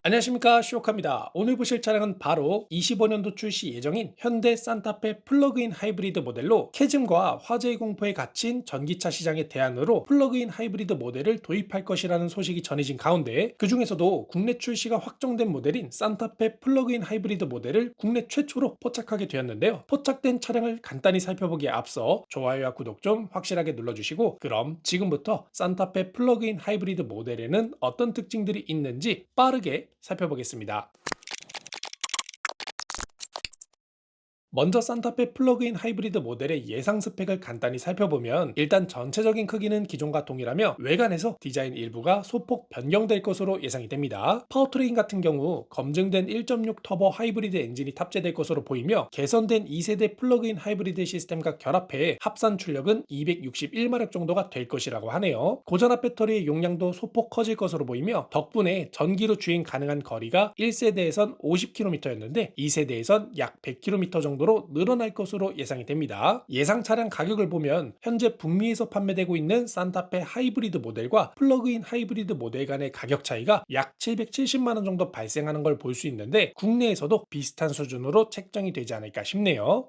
안녕하십니까, 쇼카입니다. 오늘 보실 차량은 바로 25년도 출시 예정인 현대 산타페 플러그인 하이브리드 모델로 캐즘과 화재의 공포에 갇힌 전기차 시장의 대안으로 플러그인 하이브리드 모델을 도입할 것이라는 소식이 전해진 가운데, 그 중에서도 국내 출시가 확정된 모델인 산타페 플러그인 하이브리드 모델을 국내 최초로 포착하게 되었는데요. 포착된 차량을 간단히 살펴보기에 앞서 좋아요와 구독 좀 확실하게 눌러주시고, 그럼 지금부터 산타페 플러그인 하이브리드 모델에는 어떤 특징들이 있는지 빠르게 살펴보겠습니다. 먼저 산타페 플러그인 하이브리드 모델의 예상 스펙을 간단히 살펴보면, 일단 전체적인 크기는 기존과 동일하며 외관에서 디자인 일부가 소폭 변경될 것으로 예상이 됩니다. 파워트레인 같은 경우 검증된 1.6 터보 하이브리드 엔진이 탑재될 것으로 보이며, 개선된 2세대 플러그인 하이브리드 시스템과 결합해 합산 출력은 261마력 정도가 될 것이라고 하네요. 고전압 배터리의 용량도 소폭 커질 것으로 보이며, 덕분에 전기로 주행 가능한 거리가 1세대에선 50km였는데 2세대에선 약 100km 정도로 늘어날 것으로 예상이 됩니다. 예상 차량 가격을 보면 현재 북미에서 판매되고 있는 산타페 하이브리드 모델과 플러그인 하이브리드 모델 간의 가격 차이가 약 770만 원 정도 발생하는 걸 볼 수 있는데, 국내에서도 비슷한 수준으로 책정이 되지 않을까 싶네요.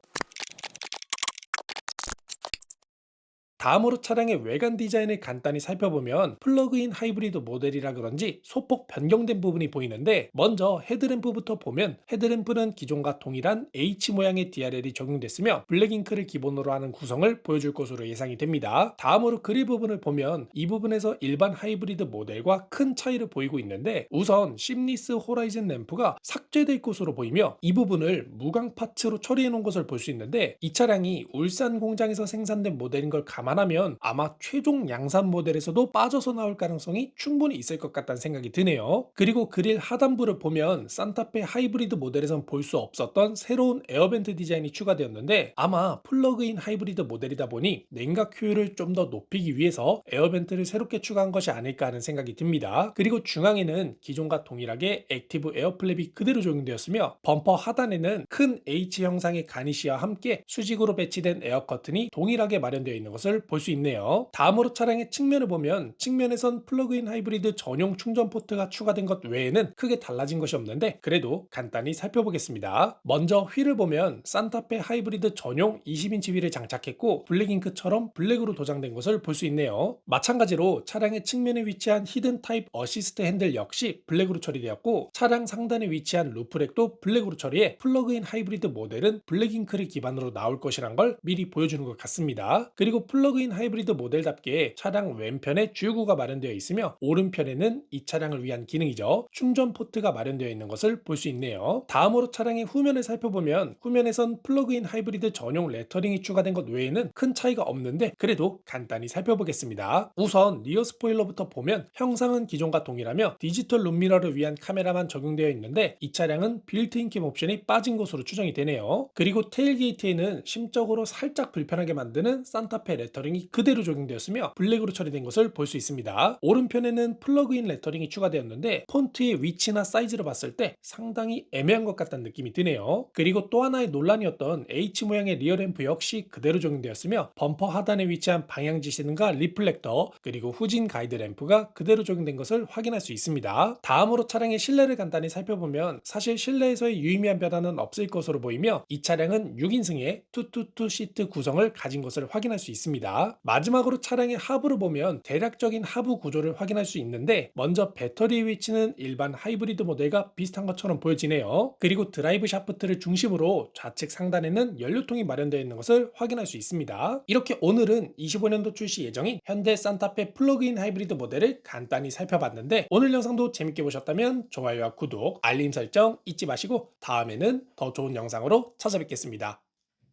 다음으로 차량의 외관 디자인을 간단히 살펴보면 플러그인 하이브리드 모델이라 그런지 소폭 변경된 부분이 보이는데, 먼저 헤드램프부터 보면 헤드램프는 기존과 동일한 H 모양의 DRL이 적용됐으며 블랙잉크를 기본으로 하는 구성을 보여줄 것으로 예상이 됩니다. 다음으로 그릴 부분을 보면 이 부분에서 일반 하이브리드 모델과 큰 차이를 보이고 있는데, 우선 심리스 호라이즌 램프가 삭제될 것으로 보이며 이 부분을 무광 파츠로 처리해 놓은 것을 볼 수 있는데, 이 차량이 울산 공장에서 생산된 모델인 걸 감안하면 아마 최종 양산 모델에서도 빠져서 나올 가능성이 충분히 있을 것 같다는 생각이 드네요. 그리고 그릴 하단부를 보면 산타페 하이브리드 모델에선 볼 수 없었던 새로운 에어벤트 디자인이 추가되었는데, 아마 플러그인 하이브리드 모델이다 보니 냉각 효율을 좀 더 높이기 위해서 에어벤트를 새롭게 추가한 것이 아닐까 하는 생각이 듭니다. 그리고 중앙에는 기존과 동일하게 액티브 에어플랩이 그대로 적용되었으며, 범퍼 하단에는 큰 H 형상의 가니쉬와 함께 수직으로 배치된 에어 커튼이 동일하게 마련되어 있는 것을 볼 수 있네요. 다음으로 차량의 측면을 보면, 측면에선 플러그인 하이브리드 전용 충전 포트가 추가된 것 외에는 크게 달라진 것이 없는데, 그래도 간단히 살펴보겠습니다. 먼저 휠을 보면 산타페 하이브리드 전용 20인치 휠을 장착했고 블랙잉크처럼 블랙으로 도장된 것을 볼 수 있네요. 마찬가지로 차량의 측면에 위치한 히든 타입 어시스트 핸들 역시 블랙으로 처리되었고, 차량 상단에 위치한 루프렉도 블랙으로 처리해 플러그인 하이브리드 모델은 블랙잉크를 기반으로 나올 것이란 걸 미리 보여주는 것 같습니다. 그리고 플러그인 하이브리드 모델답게 차량 왼편에 주유구가 마련되어 있으며, 오른편에는 이 차량을 위한 기능이죠, 충전 포트가 마련되어 있는 것을 볼 수 있네요. 다음으로 차량의 후면을 살펴보면, 후면에선 플러그인 하이브리드 전용 레터링이 추가된 것 외에는 큰 차이가 없는데, 그래도 간단히 살펴보겠습니다. 우선 리어 스포일러부터 보면 형상은 기존과 동일하며 디지털 룸미러를 위한 카메라만 적용되어 있는데, 이 차량은 빌트인 캠 옵션이 빠진 것으로 추정이 되네요. 그리고 테일게이트에는 심적으로 살짝 불편하게 만드는 산타페 레터링이 그대로 적용되었으며 블랙으로 처리된 것을 볼 수 있습니다. 오른편에는 플러그인 레터링이 추가되었는데, 폰트의 위치나 사이즈를 봤을 때 상당히 애매한 것 같다는 느낌이 드네요. 그리고 또 하나의 논란이었던 H 모양의 리어램프 역시 그대로 적용되었으며, 범퍼 하단에 위치한 방향지시등과 리플렉터 그리고 후진 가이드 램프가 그대로 적용된 것을 확인할 수 있습니다. 다음으로 차량의 실내를 간단히 살펴보면, 사실 실내에서의 유의미한 변화는 없을 것으로 보이며 이 차량은 6인승의 투투투 시트 구성을 가진 것을 확인할 수 있습니다. 마지막으로 차량의 하부를 보면 대략적인 하부 구조를 확인할 수 있는데, 먼저 배터리의 위치는 일반 하이브리드 모델과 비슷한 것처럼 보여지네요. 그리고 드라이브 샤프트를 중심으로 좌측 상단에는 연료통이 마련되어 있는 것을 확인할 수 있습니다. 이렇게 오늘은 25년도 출시 예정인 현대 산타페 플러그인 하이브리드 모델을 간단히 살펴봤는데, 오늘 영상도 재밌게 보셨다면 좋아요와 구독, 알림 설정 잊지 마시고 다음에는 더 좋은 영상으로 찾아뵙겠습니다.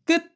끝!